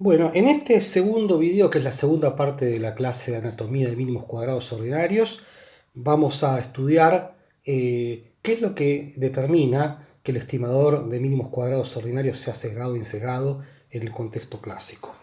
Bueno, en este segundo video, que es la segunda parte de la clase de anatomía de mínimos cuadrados ordinarios, vamos a estudiar qué es lo que determina que el estimador de mínimos cuadrados ordinarios sea sesgado o insesgado en el contexto clásico.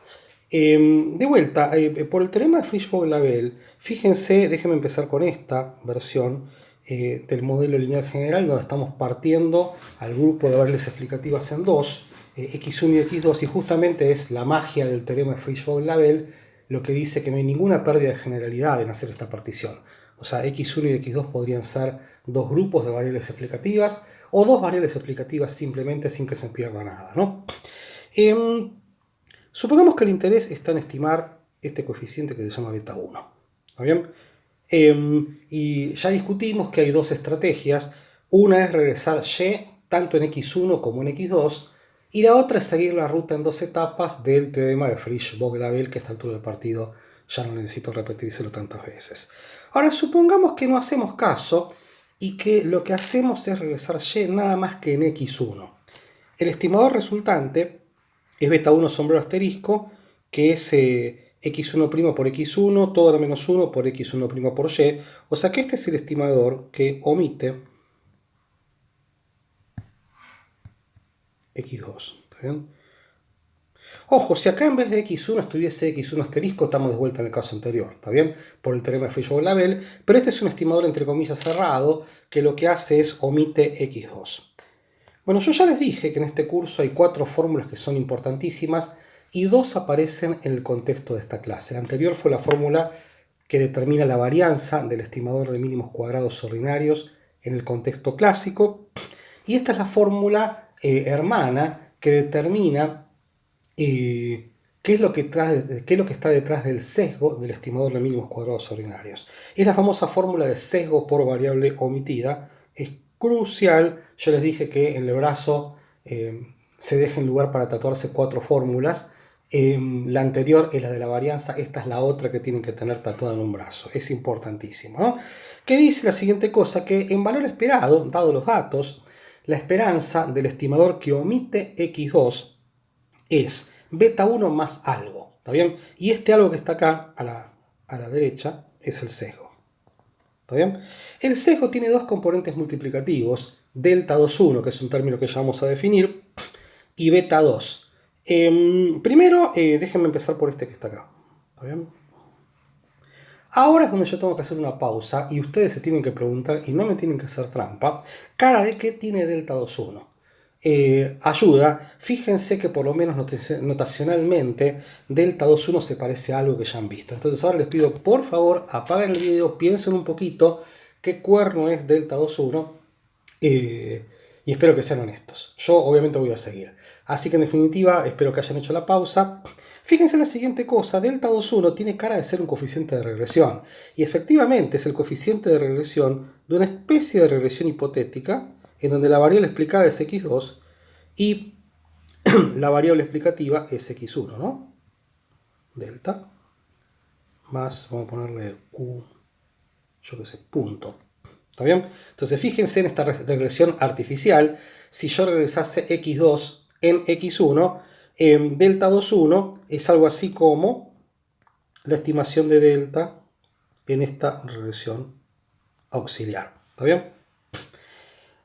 De vuelta, por el teorema de Frisch-Vogel-Labelle, fíjense, déjenme empezar con esta versión del modelo lineal general, donde estamos partiendo al grupo de variables explicativas en dos, x1 y x2, y justamente es la magia del teorema de Frisch-Vogel-Labelle lo que dice que no hay ninguna pérdida de generalidad en hacer esta partición. O sea, x1 y x2 podrían ser dos grupos de variables explicativas, o dos variables explicativas simplemente sin que se pierda nada, ¿no? Supongamos que el interés está en estimar este coeficiente que se llama beta 1. ¿Está bien? Y ya discutimos que hay dos estrategias. Una es regresar y tanto en x1 como en x2. Y la otra es seguir la ruta en dos etapas del teorema de Frisch-Vogel-Labelle, que a esta altura del partido ya no necesito repetírselo tantas veces. Ahora, supongamos que no hacemos caso y que lo que hacemos es regresar y nada más que en x1. El estimador resultante es beta 1 sombrero asterisco, que es x1' por x1, todo a la menos 1 por x1' por y. O sea que este es el estimador que omite x2. ¿Está bien? Ojo, si acá en vez de x1 estuviese x1 asterisco, estamos de vuelta en el caso anterior, ¿está bien? Por el teorema de Frisch-Vogel-Labelle, pero este es un estimador entre comillas cerrado, que lo que hace es omite x2. Bueno, yo ya les dije que en este curso hay 4 fórmulas que son importantísimas y 2 aparecen en el contexto de esta clase. La anterior fue la fórmula que determina la varianza del estimador de mínimos cuadrados ordinarios en el contexto clásico, y esta es la fórmula hermana que determina qué es lo que está detrás del sesgo del estimador de mínimos cuadrados ordinarios. Es la famosa fórmula de sesgo por variable omitida. Es crucial. Yo les dije que en el brazo se deja en lugar para tatuarse 4 fórmulas. La anterior es la de la varianza, esta es la otra que tienen que tener tatuada en un brazo. Es importantísimo, ¿no? ¿Qué dice la siguiente cosa? Que en valor esperado, dado los datos, la esperanza del estimador que omite x2 es beta 1 más algo, ¿está bien? Y este algo que está acá a la derecha es el sesgo, ¿está bien? El sesgo tiene dos componentes multiplicativos, delta 2,1, que es un término que ya vamos a definir, y beta 2. Primero, déjenme empezar por este que está acá, ¿está bien? Ahora es donde yo tengo que hacer una pausa y ustedes se tienen que preguntar, y no me tienen que hacer trampa, cara de qué tiene delta 2,1. Ayuda, fíjense que por lo menos notacionalmente delta 2,1 se parece a algo que ya han visto. Entonces ahora les pido por favor apaguen el video, piensen un poquito qué cuerno es delta 2,1 y espero que sean honestos. Yo obviamente voy a seguir. Así que en definitiva espero que hayan hecho la pausa. Fíjense la siguiente cosa, delta 2,1 tiene cara de ser un coeficiente de regresión. Y efectivamente es el coeficiente de regresión de una especie de regresión hipotética en donde la variable explicada es x2 y la variable explicativa es x1, ¿no? Delta más, vamos a ponerle q, yo qué sé, punto. ¿Está bien? Entonces fíjense en esta regresión artificial. Si yo regresase x2 en x1, delta 2,1 es algo así como la estimación de delta en esta regresión auxiliar. ¿Está bien?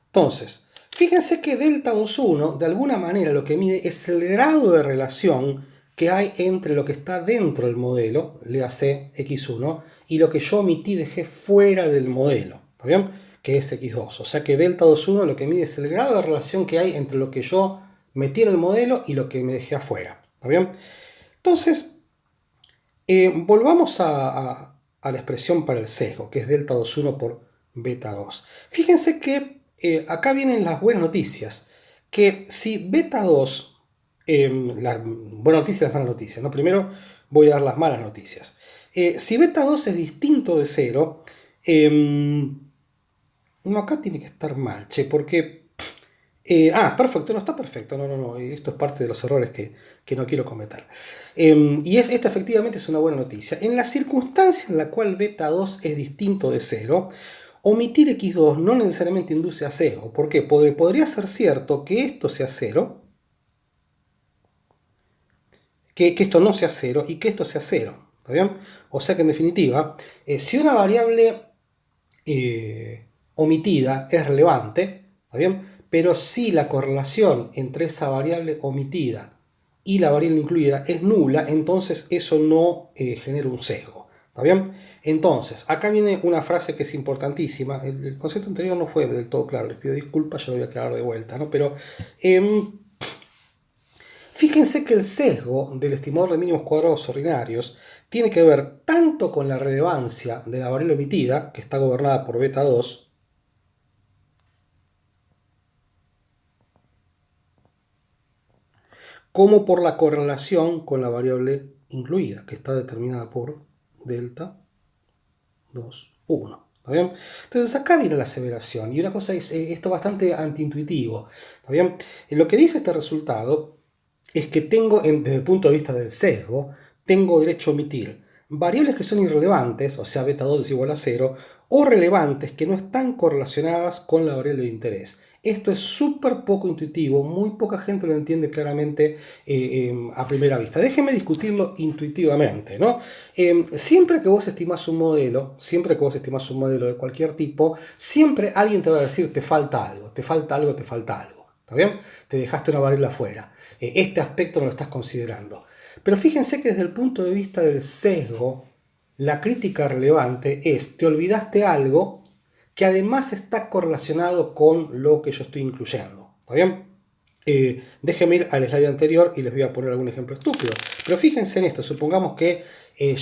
Entonces, fíjense que delta 2,1 de alguna manera lo que mide es el grado de relación que hay entre lo que está dentro del modelo, le hace x1, y lo que yo omití, dejé fuera del modelo, ¿está bien? Que es x2. O sea que delta 2,1 lo que mide es el grado de relación que hay entre lo que yo metí en el modelo y lo que me dejé afuera, ¿está bien? Entonces, volvamos a la expresión para el sesgo, que es delta 2,1 por beta 2. Fíjense que acá vienen las buenas noticias, que si beta 2, las buenas noticias y las malas noticias, ¿no? Primero voy a dar las malas noticias. Si beta 2 es distinto de 0, no, acá tiene que estar mal, che, porque... perfecto, no está perfecto, no, esto es parte de los errores que no quiero cometer. Y esta efectivamente es una buena noticia. En la circunstancia en la cual beta 2 es distinto de 0, omitir x2 no necesariamente induce a sesgo. ¿Por qué? Podría ser cierto que esto sea 0, que esto no sea cero y que esto sea cero. ¿Está bien? O sea que en definitiva, si una variable omitida es relevante, ¿está bien? Pero si la correlación entre esa variable omitida y la variable incluida es nula, entonces eso no genera un sesgo. ¿Está bien? Entonces, acá viene una frase que es importantísima. El concepto anterior no fue del todo claro, les pido disculpas, yo lo voy a aclarar de vuelta, ¿no? Pero fíjense que el sesgo del estimador de mínimos cuadrados ordinarios tiene que ver tanto con la relevancia de la variable omitida, que está gobernada por beta 2, como por la correlación con la variable incluida, que está determinada por delta 2, 1. ¿Está bien? Entonces acá viene la aseveración, y una cosa es esto bastante antiintuitivo. ¿Está bien? Lo que dice este resultado es que tengo, desde el punto de vista del sesgo, tengo derecho a omitir variables que son irrelevantes, o sea, beta 2 es igual a 0, o relevantes que no están correlacionadas con la variable de interés. Esto es súper poco intuitivo, muy poca gente lo entiende claramente a primera vista. Déjenme discutirlo intuitivamente, ¿no? Siempre que vos estimás un modelo, siempre que vos estimás un modelo de cualquier tipo, siempre alguien te va a decir te falta algo, te falta algo, te falta algo. ¿Está bien? Te dejaste una variable afuera. Este aspecto no lo estás considerando. Pero fíjense que desde el punto de vista del sesgo, la crítica relevante es, te olvidaste algo que además está correlacionado con lo que yo estoy incluyendo. ¿Está bien? Déjenme ir al slide anterior y les voy a poner algún ejemplo estúpido. Pero fíjense en esto, supongamos que Y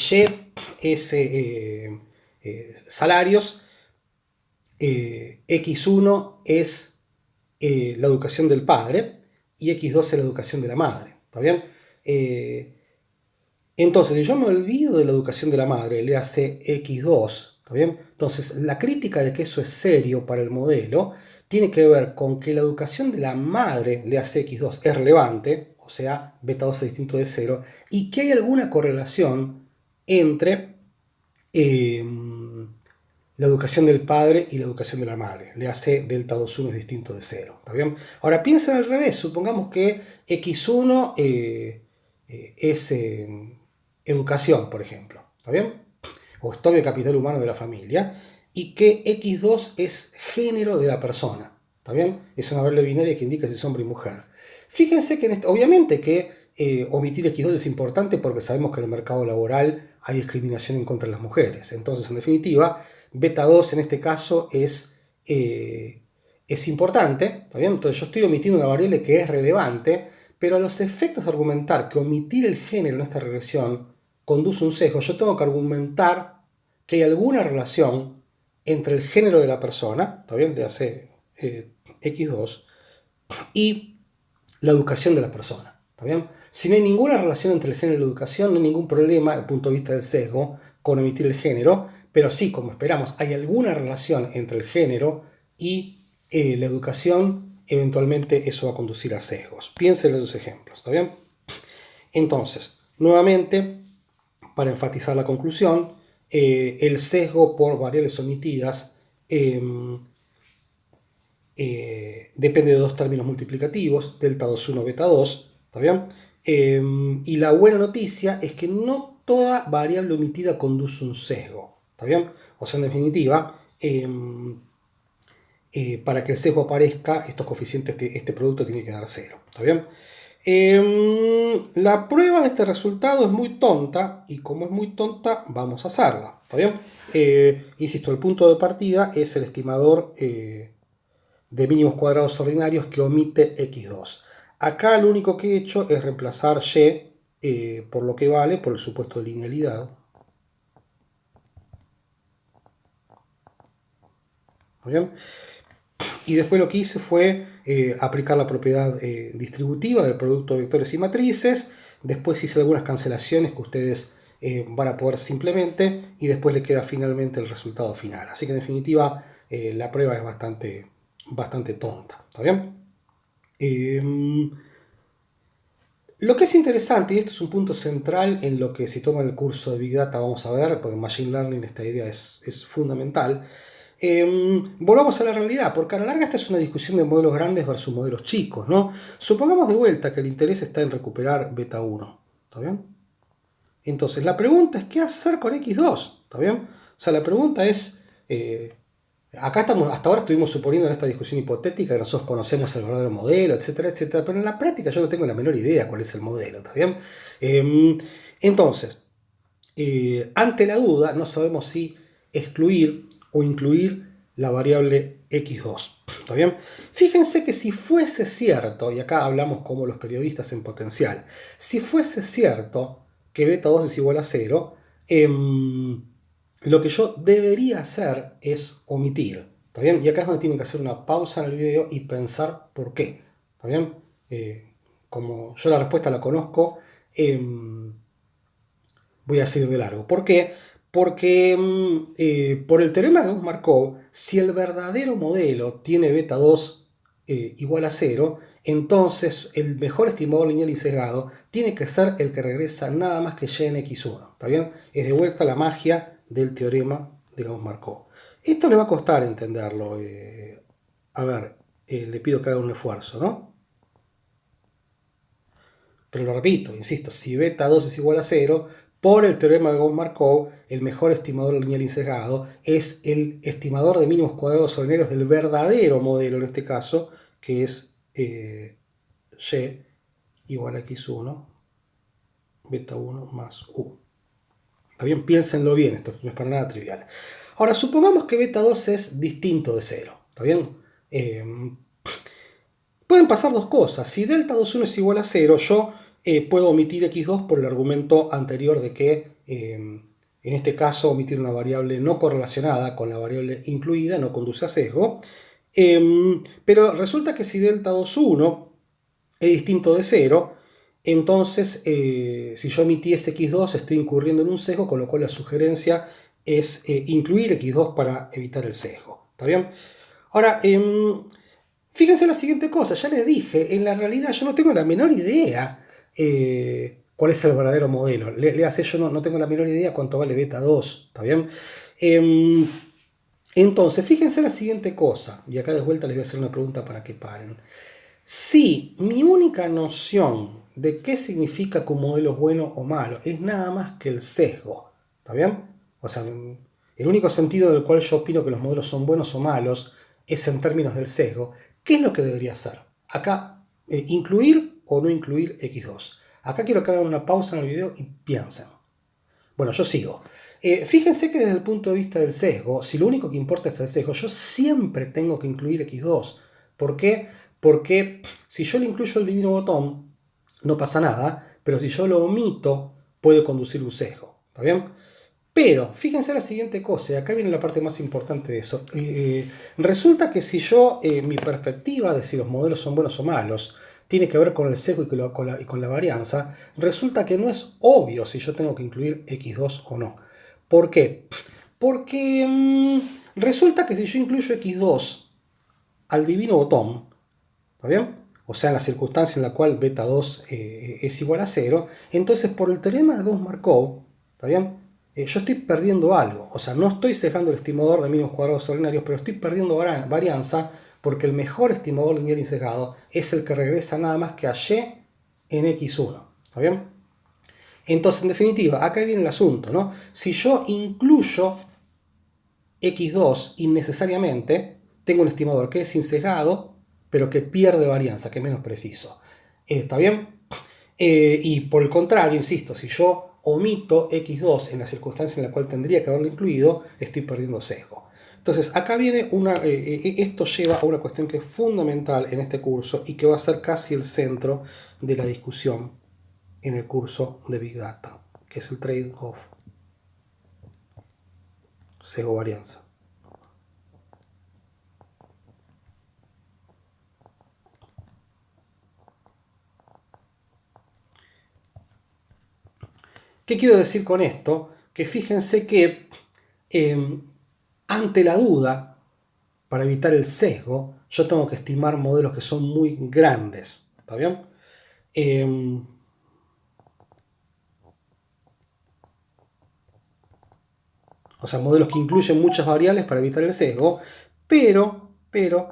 es salarios, X1 es la educación del padre y X2 es la educación de la madre. ¿Está bien? Entonces, si yo me olvido de la educación de la madre, le hace X2, ¿está bien? Entonces, la crítica de que eso es serio para el modelo tiene que ver con que la educación de la madre, le hace X2, es relevante, o sea, beta 2 es distinto de 0, y que hay alguna correlación entre la educación del padre y la educación de la madre. Le hace delta 2,1 es distinto de 0. ¿Está bien? Ahora piensen al revés. Supongamos que X1 es educación, por ejemplo. ¿Está bien? O stock de capital humano de la familia. Y que X2 es género de la persona. ¿Está bien? Es una variable binaria que indica si es hombre y mujer. Fíjense que obviamente que omitir X2 es importante porque sabemos que en el mercado laboral hay discriminación en contra de las mujeres. Entonces, en definitiva, beta 2 en este caso es importante. ¿Está bien? Entonces yo estoy omitiendo una variable que es relevante, pero a los efectos de argumentar que omitir el género en esta regresión conduce a un sesgo, yo tengo que argumentar que hay alguna relación entre el género de la persona, ¿está bien? Le hace X2, y la educación de la persona. ¿Está bien? Si no hay ninguna relación entre el género y la educación, no hay ningún problema desde el punto de vista del sesgo con omitir el género, pero sí, como esperamos, hay alguna relación entre el género y la educación, eventualmente eso va a conducir a sesgos. Piensen en los ejemplos. ¿Está bien? Entonces, nuevamente, para enfatizar la conclusión, el sesgo por variables omitidas depende de dos términos multiplicativos, delta 2,1, beta 2, ¿está bien? Y la buena noticia es que no toda variable omitida conduce un sesgo, ¿está bien? O sea, en definitiva, para que el sesgo aparezca, estos coeficientes, este producto tiene que dar 0, ¿está bien? La prueba de este resultado es muy tonta, y como es muy tonta, vamos a hacerla, ¿está bien? Insisto, el punto de partida es el estimador de mínimos cuadrados ordinarios que omite X2. Acá lo único que he hecho es reemplazar Y por lo que vale, por el supuesto de linealidad. ¿Muy bien? Y después lo que hice fue aplicar la propiedad distributiva del producto de vectores y matrices. Después hice algunas cancelaciones que ustedes van a poder simplemente, y después le queda finalmente el resultado final. Así que en definitiva la prueba es bastante tonta. ¿Está bien? Lo que es interesante, y esto es un punto central en lo que si toman el curso de Big Data vamos a ver, porque en Machine Learning esta idea es fundamental. Volvamos a la realidad, porque a la larga esta es una discusión de modelos grandes versus modelos chicos, ¿no? Supongamos de vuelta que el interés está en recuperar beta 1. ¿Está bien? Entonces, la pregunta es, ¿qué hacer con x2? ¿Está bien? O sea, la pregunta es, acá estamos, hasta ahora estuvimos suponiendo en esta discusión hipotética que nosotros conocemos el verdadero modelo, etcétera, etcétera, pero en la práctica yo no tengo la menor idea cuál es el modelo, ¿está bien? Entonces, ante la duda, no sabemos si excluir o incluir la variable x2. ¿Está bien? Fíjense que si fuese cierto, y acá hablamos como los periodistas en potencial, si fuese cierto que beta 2 es igual a 0, lo que yo debería hacer es omitir. ¿Está bien? Y acá es donde tienen que hacer una pausa en el video y pensar por qué. ¿Está bien? Como yo la respuesta la conozco, voy a seguir de largo. ¿Por qué? Porque por el teorema de Gauss-Markov, si el verdadero modelo tiene beta 2 igual a 0, entonces el mejor estimador lineal y sesgado tiene que ser el que regresa nada más que y en x1. ¿Está bien? Es de vuelta la magia del teorema de Gauss-Markov. Esto le va a costar entenderlo. A ver, le pido que haga un esfuerzo, ¿no? Pero lo repito, insisto, si beta 2 es igual a 0, por el teorema de Gauss-Markov, el mejor estimador lineal y sesgado es el estimador de mínimos cuadrados ordinarios del verdadero modelo, en este caso, que es y igual a x1, beta 1 más u. ¿Está bien? Piénsenlo bien, esto no es para nada trivial. Ahora, supongamos que beta 2 es distinto de 0. ¿Está bien? Pueden pasar dos cosas. Si delta 2,1 es igual a 0, yo puedo omitir x2 por el argumento anterior de que, en este caso, omitir una variable no correlacionada con la variable incluida no conduce a sesgo. Pero resulta que si delta 2,1 es distinto de 0, entonces si yo omitiese x2 estoy incurriendo en un sesgo, con lo cual la sugerencia es incluir x2 para evitar el sesgo. ¿Está bien? Ahora, fíjense la siguiente cosa, ya les dije, en la realidad yo no tengo la menor idea cuál es el verdadero modelo. Le hace, yo no tengo la menor idea cuánto vale beta 2, ¿está bien? Entonces, fíjense la siguiente cosa, y acá de vuelta les voy a hacer una pregunta para que paren. Si mi única noción de qué significa que un modelo es bueno o malo es nada más que el sesgo, ¿está bien? O sea, el único sentido del cual yo opino que los modelos son buenos o malos es en términos del sesgo. ¿Qué es lo que debería hacer? Acá, incluir o no incluir x2. Acá quiero que hagan una pausa en el video y piensen. Bueno, yo sigo. Fíjense que desde el punto de vista del sesgo, si lo único que importa es el sesgo, yo siempre tengo que incluir x2. ¿Por qué? Porque si yo le incluyo el divino botón, no pasa nada, pero si yo lo omito, puede conducir un sesgo. ¿Está bien? Pero fíjense la siguiente cosa, y acá viene la parte más importante de eso. Resulta que si yo, mi perspectiva de si los modelos son buenos o malos, tiene que ver con el sesgo y con la varianza, resulta que no es obvio si yo tengo que incluir x2 o no. ¿Por qué? Porque resulta que si yo incluyo x2 al divino botón, ¿está bien? O sea, en la circunstancia en la cual beta 2 es igual a 0, entonces por el teorema de Gauss-Markov, ¿está bien? Yo estoy perdiendo algo. O sea, no estoy sesgando el estimador de mínimos cuadrados ordinarios, pero estoy perdiendo varianza porque el mejor estimador lineal y sesgado es el que regresa nada más que a y en x1. ¿Está bien? Entonces, en definitiva, acá viene el asunto, ¿no? Si yo incluyo x2 innecesariamente, tengo un estimador que es insesgado, pero que pierde varianza, que es menos preciso. ¿Está bien? Y por el contrario, insisto, si yo omito x2 en la circunstancia en la cual tendría que haberlo incluido, estoy perdiendo sesgo. Entonces, acá viene esto lleva a una cuestión que es fundamental en este curso y que va a ser casi el centro de la discusión en el curso de Big Data, que es el trade-off sesgo-varianza. ¿Qué quiero decir con esto? Que fíjense que ante la duda, para evitar el sesgo, yo tengo que estimar modelos que son muy grandes. ¿Está bien? O sea, modelos que incluyen muchas variables para evitar el sesgo, pero,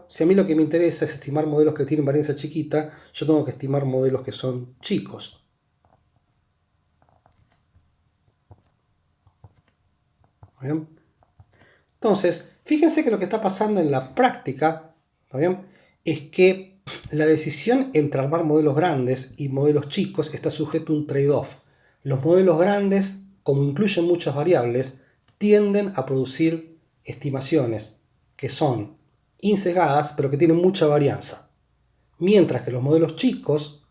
si a mí lo que me interesa es estimar modelos que tienen varianza chiquita, yo tengo que estimar modelos que son chicos. ¿Bien? Entonces, fíjense que lo que está pasando en la práctica, ¿está bien?, es que la decisión entre armar modelos grandes y modelos chicos está sujeto a un trade-off. Los modelos grandes, como incluyen muchas variables, tienden a producir estimaciones que son insesgadas, pero que tienen mucha varianza. Mientras que los modelos chicos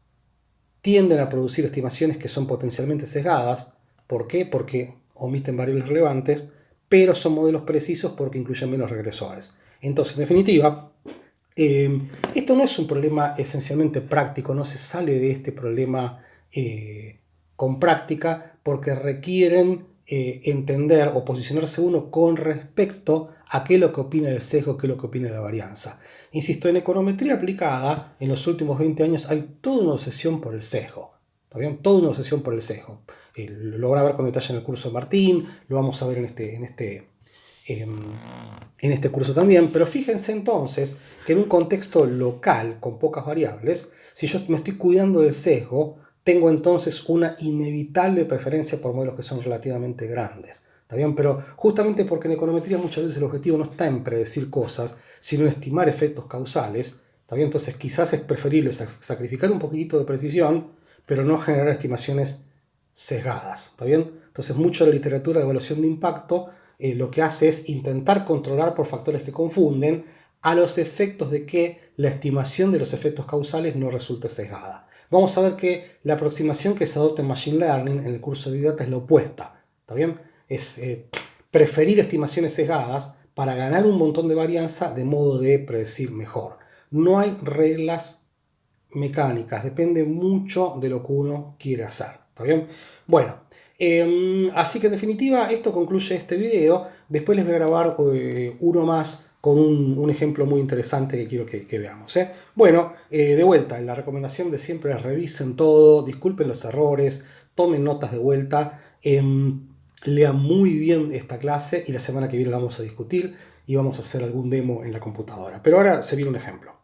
tienden a producir estimaciones que son potencialmente sesgadas. ¿Por qué? Porque omiten variables relevantes, pero son modelos precisos porque incluyen menos regresores. Entonces, en definitiva, esto no es un problema esencialmente práctico, no se sale de este problema con práctica porque requieren entender o posicionarse uno con respecto a qué es lo que opina el sesgo, qué es lo que opina la varianza. Insisto, en econometría aplicada, en los últimos 20 años hay toda una obsesión por el sesgo. ¿Está bien? Toda una obsesión por el sesgo. Lo van a ver con detalle en el curso de Martín, lo vamos a ver en este curso también, pero fíjense entonces que en un contexto local con pocas variables, si yo me estoy cuidando del sesgo, tengo entonces una inevitable preferencia por modelos que son relativamente grandes. ¿Está bien? Pero justamente porque en econometría muchas veces el objetivo no está en predecir cosas, sino en estimar efectos causales. ¿Está bien? Entonces quizás es preferible sacrificar un poquitito de precisión, pero no generar estimaciones sesgadas. ¿Está bien? Entonces mucho de la literatura de evaluación de impacto lo que hace es intentar controlar por factores que confunden a los efectos de que la estimación de los efectos causales no resulte sesgada. Vamos a ver que la aproximación que se adopta en Machine Learning en el curso de Big Data es la opuesta. ¿Está bien? Es preferir estimaciones sesgadas para ganar un montón de varianza de modo de predecir mejor. No hay reglas mecánicas, depende mucho de lo que uno quiere hacer. ¿Está bien? Bueno, así que en definitiva esto concluye este video. Después les voy a grabar uno más con un ejemplo muy interesante que quiero que veamos. Bueno, de vuelta, la recomendación de siempre es revisen todo, disculpen los errores, tomen notas de vuelta, lean muy bien esta clase y la semana que viene la vamos a discutir y vamos a hacer algún demo en la computadora. Pero ahora se viene un ejemplo.